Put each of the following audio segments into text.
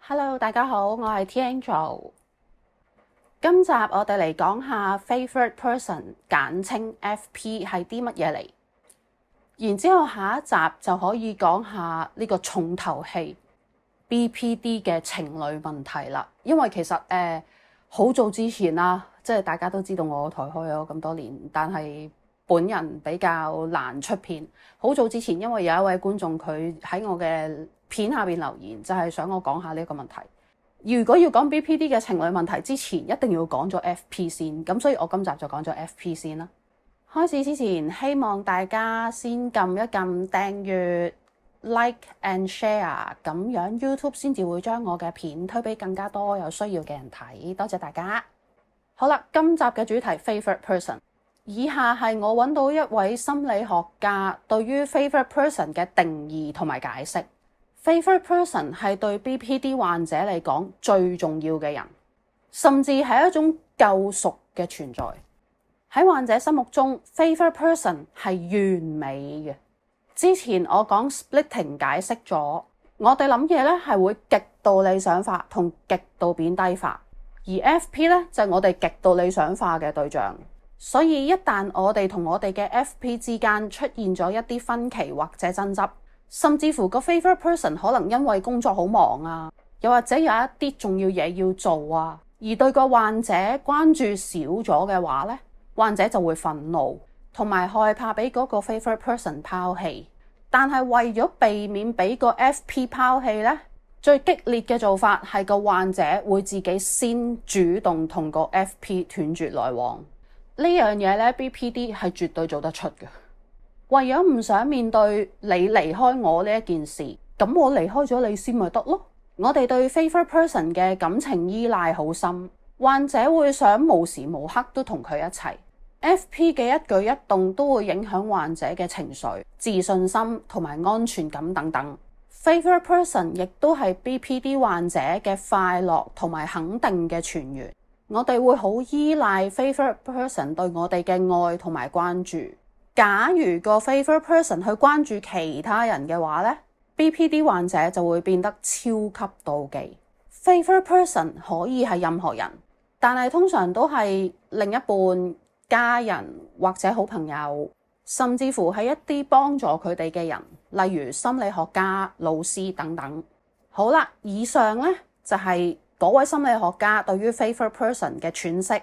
Hello，大家好，我係 T Angel。今集我哋嚟講下 Favorite Person， 簡稱 FP 係啲乜嘢嚟。然之後下一集就可以講下呢個重頭戲 BPD 嘅情侶問題啦。因為其實好早之前啦，即係大家都知道我台開咗咁多年，但係本人比較難出片。好早之前，因為有一位觀眾佢喺我嘅片下邊留言，就係想我講下呢個問題。如果要講 BPD 嘅情侶問題之前，一定要講咗 FP 先，咁所以我今集就講咗 FP 先啦。開始之前，希望大家先撳一撳訂閱、like and share， 咁樣 YouTube 先至會將我嘅片推俾更加多有需要嘅人睇。多謝大家。好啦，今集嘅主題 Favorite Person。以下係我揾到一位心理學家對於 Favorite Person 嘅定義同埋解釋。Favorite Person 係對 BPD 患者嚟講最重要嘅人，甚至係一種救贖嘅存在。喺患者心目中 Favorite Person 係完美嘅。之前我講 splitting 解釋咗，我哋諗嘢咧係會極度理想化同極度貶低化，而 FP 咧就係我哋極度理想化嘅對象。所以一旦我哋同我哋嘅 FP 之間出現咗一啲分歧或者爭執，甚至乎個 Favorite Person 可能因為工作好忙啊，又或者有一啲重要嘢要做啊，而對個患者關注少咗嘅話咧，患者就會憤怒同埋害怕俾嗰個 Favorite Person 拋棄。但係為咗避免俾個 FP 拋棄咧，最激烈嘅做法係個患者會自己先主動同個 FP 斷絕來往。呢樣嘢咧 BPD 係絕對做得出嘅。為咗唔想面對你離開我呢一件事，咁我離開咗你先咪得咯。我哋對 Favorite Person 嘅感情依賴好深，患者會想無時無刻都同佢一齊。FP 嘅一舉一動都會影響患者嘅情緒、自信心同埋安全感等等。Favorite Person 亦都係 BPD 患者嘅快樂同埋肯定嘅泉源。我哋會好依賴 Favorite Person 對我哋嘅愛同埋關注。假如個 Favorite Person 去關注其他人嘅話咧， BPD 患者就會變得超級妒忌。Favorite Person 可以係任何人，但係通常都係另一半、家人或者好朋友，甚至乎係一啲幫助佢哋嘅人，例如心理學家、老師等等。好啦，以上咧就係嗰位心理學家對於 Favorite Person 嘅詮釋。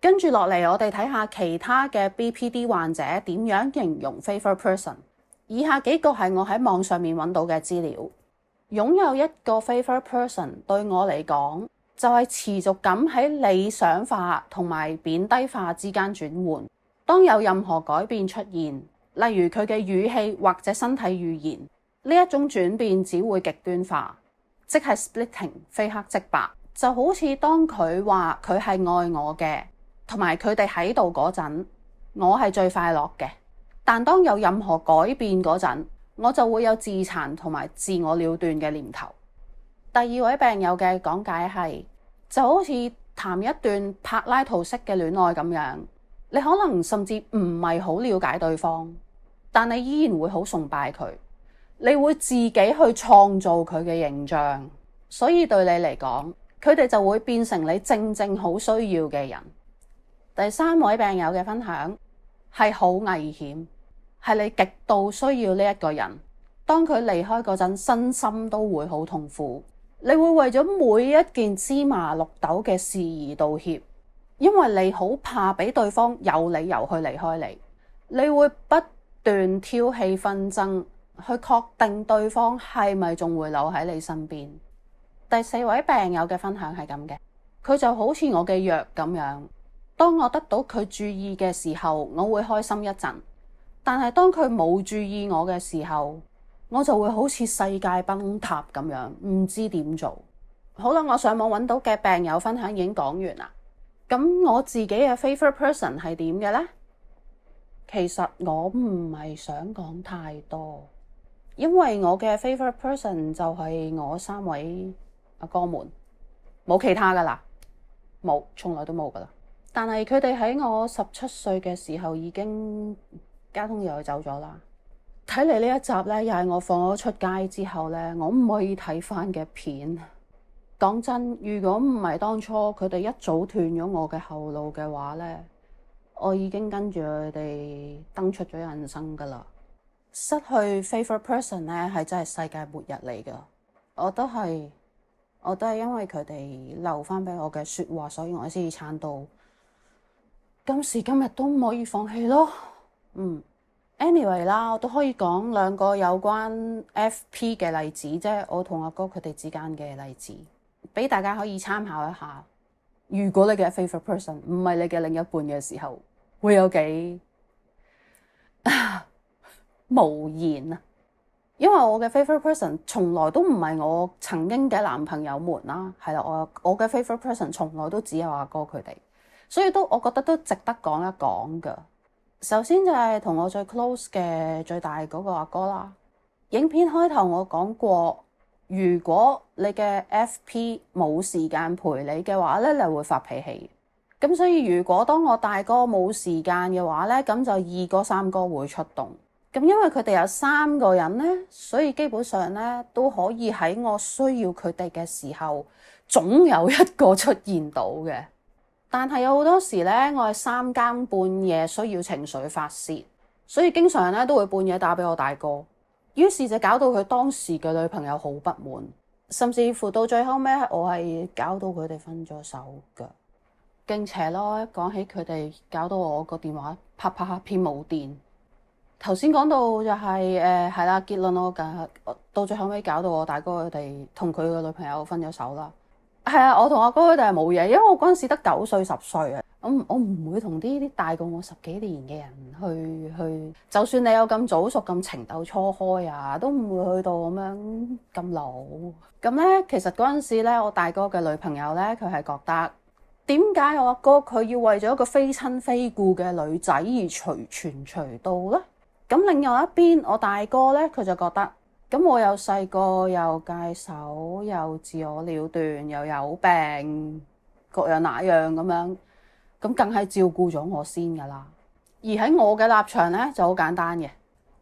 跟住落嚟，我哋睇下其他嘅 BPD 患者點樣形容 Favorite Person。以下幾個係我喺網上面揾到嘅資料。擁有一個 Favorite Person 對我嚟講，就係持續咁喺理想化同埋貶低化之間轉換。當有任何改變出現，例如佢嘅語氣或者身體語言，呢一種轉變只會極端化，即係 splitting， 非黑即白。就好似當佢話佢係愛我嘅，同埋佢哋喺度嗰陣，我係最快樂嘅。但當有任何改變嗰陣，我就會有自殘同埋自我了斷嘅念頭。第二位病友嘅講解係，就好似談一段柏拉圖式嘅戀愛咁樣，你可能甚至唔係好了解對方，但你依然會好崇拜佢，你會自己去創造佢嘅形象，所以對你嚟講，佢哋就會變成你正正好需要嘅人。第三位病友嘅分享係好危險，係你極度需要呢一個人，當佢離開嗰陣，身心都會好痛苦。你會為咗每一件芝麻綠豆嘅事而道歉，因為你好怕俾對方有理由去離開你。你會不斷挑起紛爭，去確定對方係咪仲會留喺你身邊。第四位病友嘅分享係咁嘅，佢就好似我嘅藥咁樣。當我得到佢注意嘅時候，我會開心一陣，但係當佢冇注意我嘅時候，我就會好似世界崩塌咁樣，唔知點做。好啦，我上網揾到嘅病友分享已經講完啦。咁我自己嘅 Favorite Person 係點嘅呢？其實我唔係想講太多，因為我嘅 Favorite Person 就係我3位阿哥們，冇其他噶啦，冇，從來都冇噶啦。但係佢哋喺我17歲嘅時候已經交通意外走咗啦。睇嚟呢一集咧，又係我放咗出街之後咧，我唔可以睇翻嘅片。講真，如果唔係當初佢哋一早斷咗我嘅後路嘅話呢，我已經跟住佢哋登出咗人生噶啦。失去 favorite person 呢，係真係世界末日嚟噶。我都係因為佢哋留翻俾我嘅說話，所以我先至撐到今時今日都唔可以放棄咯。Anyway 啦，我都可以講兩個有關 FP 嘅例子，即係我同阿哥佢哋之間嘅例子，俾大家可以參考一下。如果你嘅 favorite person 唔係你嘅另一半嘅時候，會有幾無言啊！因為我嘅 favorite person 從來都唔係我曾經嘅男朋友們啦，係啦，我嘅 favorite person 從來都只有阿哥佢哋，所以我覺得都值得講一講噶。首先就係同我最 close 嘅最大嗰個阿哥啦。影片開頭我講過，如果你嘅 FP 冇時間陪你嘅話咧，你會發脾氣。咁所以如果當我大哥冇時間嘅話咧，咁就二哥三哥會出動。咁因為佢哋有3個人咧，所以基本上咧都可以喺我需要佢哋嘅時候，總有一個出現到嘅。但係有好多時咧，我係3更半夜需要情緒發洩，所以經常咧都會半夜打俾我大哥。於是就搞到佢當時嘅女朋友好不滿，甚至乎到最後尾我係搞到佢哋分咗手㗎。勁邪咯！講起佢哋搞到我個電話啪啪片冇電。頭先講到就係係啦，結論咯，到最後尾搞到我大哥佢哋同佢個女朋友分咗手啦。係啊，我同阿哥佢哋係冇嘢，因為我嗰陣時得9歲10歲啊。我唔會同啲大過我10幾年嘅人去，就算你有咁早熟咁情竇初開啊，都唔會去到咁樣咁老。咁咧，其實嗰陣時咧，我大哥嘅女朋友咧，佢係覺得點解我阿哥佢要為咗一個非親非故嘅女仔而隨傳隨到咧？咁另外一邊，我大哥咧，佢就覺得咁我又細個又戒手又自我了斷又有病各樣那樣咁樣，咁梗係照顧咗我先噶啦。而喺我嘅立場咧就好簡單嘅，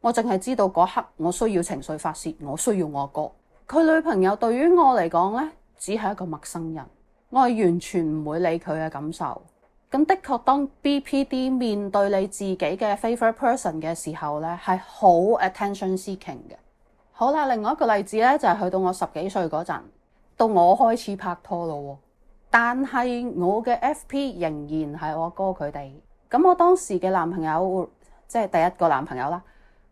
我淨係知道嗰刻我需要情緒發洩，我需要我阿哥。佢女朋友對於我嚟講咧，只係一個陌生人，我係完全唔會理佢嘅感受。咁的確，當 BPD 面對你自己嘅 favorite person 嘅時候咧，係好 attention seeking 嘅。好啦，另外一個例子咧，就係去到我10幾歲嗰陣，到我開始拍拖咯。但係我嘅 FP 仍然係我哥佢哋。咁我當時嘅男朋友，即係第一個男朋友啦，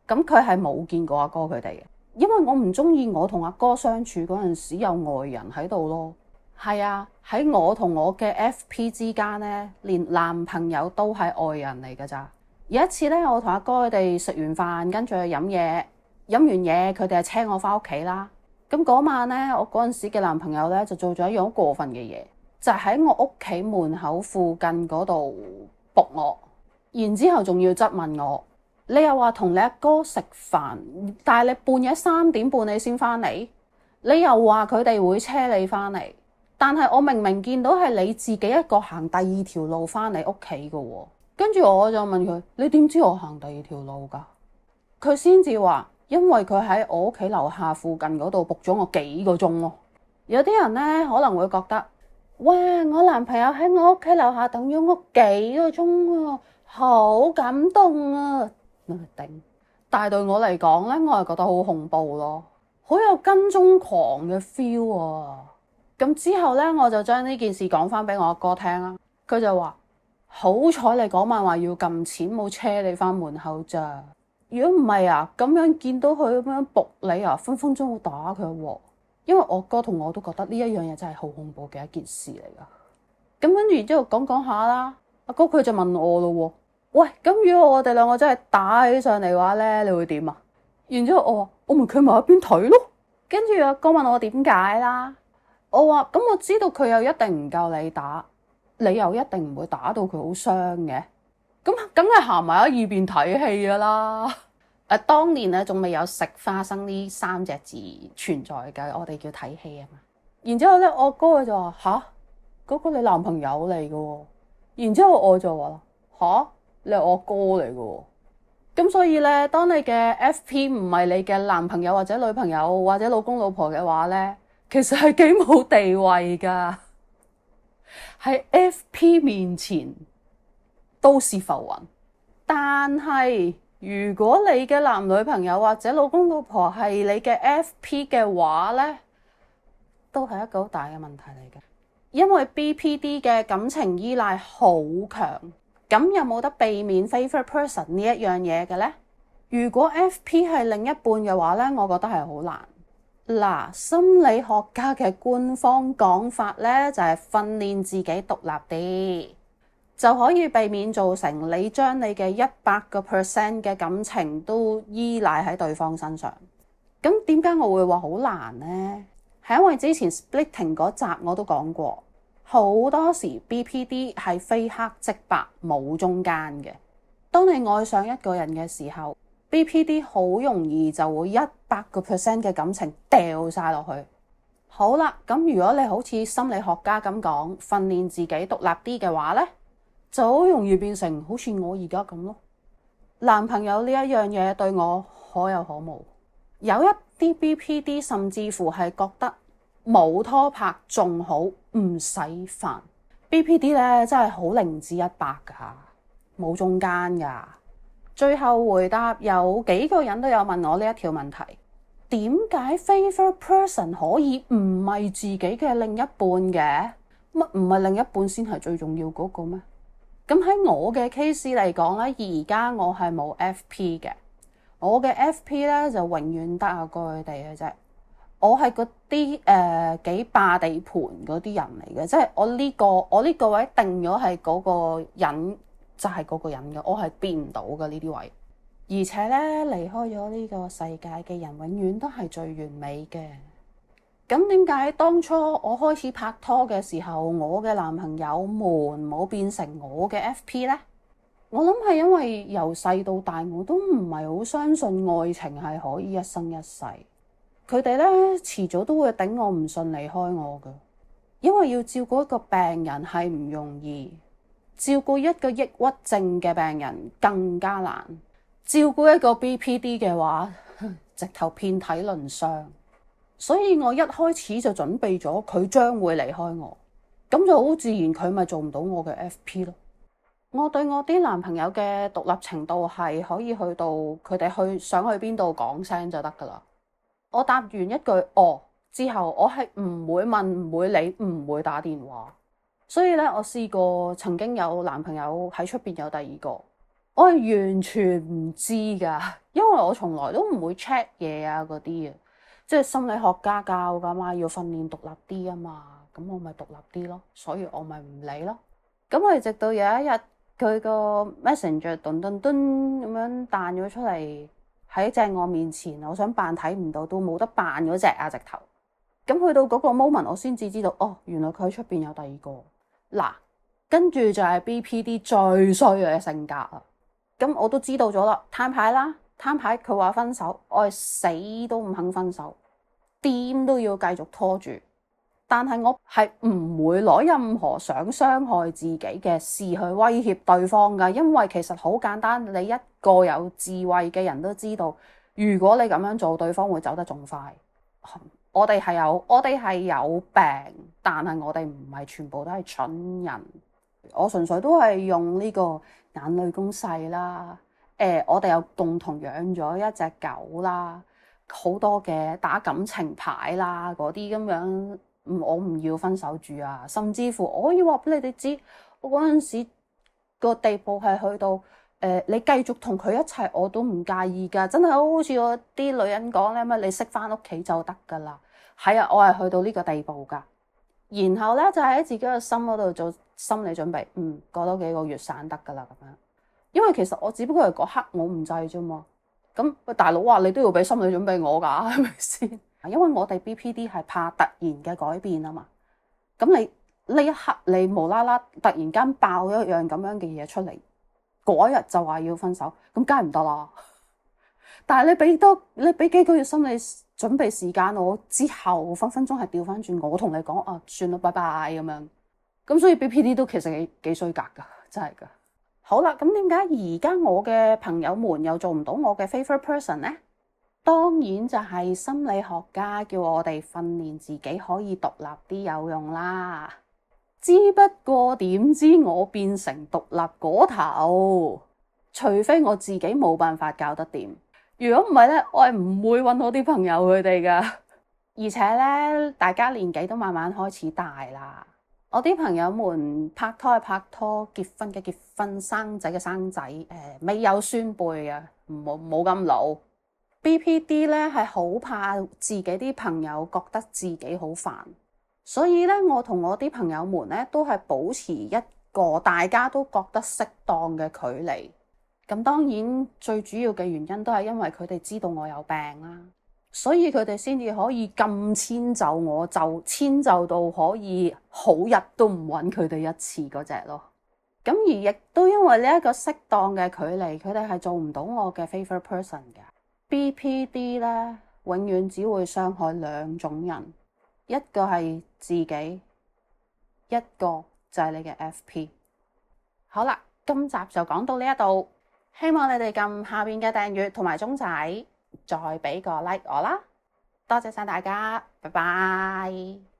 咁佢係冇見過阿哥佢哋嘅，因為我唔中意我同阿哥相處嗰陣時有外人喺度咯。係啊，喺我同我嘅 FP 之間咧，連男朋友都係外人嚟㗎咋。有一次咧，我同阿哥佢哋食完飯，跟住去飲嘢，飲完嘢佢哋係車我返屋企啦。咁嗰晚咧，我嗰陣時嘅男朋友咧就做咗一樣好過分嘅嘢，就喺我屋企門口附近嗰度仆我，然之後仲要質問我：你又話同你阿哥食飯，但係你半夜3點半你先返嚟，你又話佢哋會車你返嚟。但係我明明見到係你自己一個行第二條路返你屋企嘅喎，跟住我就問佢：你點知我行第二條路㗎？佢先至話：因為佢喺我屋企樓下附近嗰度仆咗我幾個鐘咯。有啲人咧可能會覺得：哇！我男朋友喺我屋企樓下等咗我幾個鐘啊，好感動啊！頂！但係對我嚟講咧，我係覺得好恐怖咯，好有跟蹤狂嘅 feel 啊！咁之後咧，我就將呢件事講翻俾我阿哥聽啦。佢就話：好彩你嗰晚話要撳錢，冇車你翻門口咋。如果唔係啊，咁樣見到佢咁樣仆你啊，分分鐘會打佢喎。因為我哥同我都覺得呢一樣嘢真係好恐怖嘅一件事嚟噶。咁跟住之後講下啦，阿哥佢就問我咯喎：喂，咁如果我哋兩個真係打起上嚟嘅話咧，你會點啊？然之後我話：我咪企埋一邊睇咯。跟住阿哥問我點解啦？我話：咁我知道佢又一定唔夠你打，你又一定唔會打到佢好傷嘅，咁梗係行埋喺耳邊睇戲噶啦。當年咧仲未有食花生呢3隻字存在嘅，我哋叫睇戲啊嘛。然之後咧，我哥就話：吓，嗰個你男朋友嚟嘅喎。然之後我就話：吓，你係我哥嚟嘅喎。咁所以咧，當你嘅 FP 唔係你嘅男朋友或者女朋友或者老公老婆嘅話咧，其實係幾冇地位㗎，喺 FP 面前都是浮雲。但係如果你嘅男女朋友或者老公老婆係你嘅 FP 嘅話呢，都係一個好大嘅問題嚟嘅。因為 BPD 嘅感情依賴好強，咁有冇得避免 favorite person 呢一樣嘢嘅呢？如果 FP 係另一半嘅話呢，我覺得係好難。嗱，心理學家嘅官方講法呢，就係訓練自己獨立啲，就可以避免造成你將你嘅100% 嘅感情都依賴喺對方身上。咁點解我會話好難呢？係因為之前 splitting 嗰集我都講過，好多時 BPD 係非黑即白，冇中間嘅。當你愛上一個人嘅時候， BPD 好容易就會100% 嘅感情掉晒落去。好啦，咁如果你好似心理學家咁講，訓練自己獨立啲嘅話呢，就好容易變成好似我而家咁咯。男朋友呢一樣嘢對我可有可無，有一啲 BPD 甚至乎係覺得冇拖拍仲好，唔使煩。BPD 咧真係好0至100噶，冇中間噶。最後回答，有幾個人都有問我呢一條問題：點解 favorite person 可以唔係自己嘅另一半嘅？乜唔係另一半先係最重要嗰個咩？咁喺我嘅 case 嚟講咧，而家我係冇 FP 嘅。我嘅 FP 咧就永遠得阿佢哋嘅啫。我係嗰啲幾霸地盤嗰啲人嚟嘅，即係我呢個位定咗係嗰個人就係嗰個人嘅，我係變唔到嘅呢啲位。而且咧，離開咗呢個世界嘅人永遠都係最完美嘅。咁點解當初我開始拍拖嘅時候，我嘅男朋友們冇變成我嘅 FP 呢？我諗係因為由細到大我都唔係好相信愛情係可以一生一世。佢哋咧遲早都會頂我唔順離開我㗎，因為要照顧一個病人係唔容易，照顧一個抑鬱症嘅病人更加難，照顧一個 BPD 嘅話，直頭遍體鱗傷。所以我一開始就準備咗佢將會離開我，咁就好自然佢咪做唔到我嘅 FP 咯。我對我啲男朋友嘅獨立程度係可以去到佢哋想去邊度講聲就得㗎啦。我答完一句哦之後，我係唔會問、唔會理、唔會打電話。所以咧，我試過曾經有男朋友喺出邊有第二個，我係完全唔知㗎，因為我從來都唔會 check 嘢啊嗰啲啊。即係心理學家教㗎嘛，要訓練獨立啲啊嘛，咁我咪獨立啲咯，所以我咪唔理咯。咁我直到有一日佢個 Messenger 頓咁樣彈咗出嚟喺正我面前，我想扮睇唔到都冇得扮嗰隻啊直頭。咁去到嗰個 moment 我先至知道，哦，原來佢喺出邊有第二個。嗱，跟住就係 BPD 最衰嘅性格啦。咁我都知道咗啦，攤牌啦，攤牌佢話分手，我係死都唔肯分手，點都要繼續拖住。但係我係唔會攞任何想傷害自己嘅事去威脅對方㗎，因為其實好簡單，你一個有智慧嘅人都知道，如果你咁樣做，對方會走得仲快。我哋係有病，但係我哋唔係全部都係蠢人。我純粹都係用呢個眼淚攻勢啦。我哋又共同養咗一隻狗啦，好多嘅打感情牌啦，嗰啲咁樣。我唔要分手住啊！甚至乎我要話俾你哋知，我嗰陣時個地步係去到你繼續同佢一齊我都唔介意㗎，真係好似我啲女人講咧，乜你識返屋企就得㗎啦。係啊，我係去到呢個地步㗎。然後咧就喺自己個心嗰度做心理準備，過多幾個月散得㗎啦咁樣。因為其實我只不過係嗰刻我唔制啫嘛。咁大佬話你都要俾心理準備我㗎，係咪先？因為我哋 BPD 係怕突然嘅改變啊嘛，咁你呢一刻你無啦啦突然間爆咗一樣咁樣嘅嘢出嚟，嗰日就話要分手，咁梗係唔得啦。但係你俾幾個月心理準備時間我之後，分分鐘係調翻轉，我同你講啊，算啦，拜拜咁樣。咁所以 BPD 都其實幾衰格噶，真係噶。好啦，咁點解而家我嘅朋友們又做唔到我嘅 favorite person 呢？當然就係心理學家叫我哋訓練自己可以獨立啲有用啦。之不過點知我變成獨立嗰頭，除非我自己冇辦法搞得掂。如果唔係咧，我係唔會搵我啲朋友佢哋噶。而且咧，大家年紀都慢慢開始大啦。我啲朋友們拍拖嘅拍拖，結婚嘅結婚，生仔嘅生仔，未有孫輩嘅，冇咁老。BPD 咧係好怕自己啲朋友覺得自己好煩，所以咧我同我啲朋友們咧都係保持一個大家都覺得適當嘅距離。咁當然最主要嘅原因都係因為佢哋知道我有病啦，所以佢哋先至可以咁遷就我，就遷就到可以好日都唔揾佢哋一次嗰隻咯。咁而亦都因為呢一個適當嘅距離，佢哋係做唔到我嘅 favorite person 嘅。BPD 咧永遠只會傷害兩種人，一個係自己，一個就係你嘅 FP。好啦，今集就講到呢一度，希望你哋撳下邊嘅訂閱同埋鐘仔，再俾個 like 我啦，多謝晒大家，拜拜。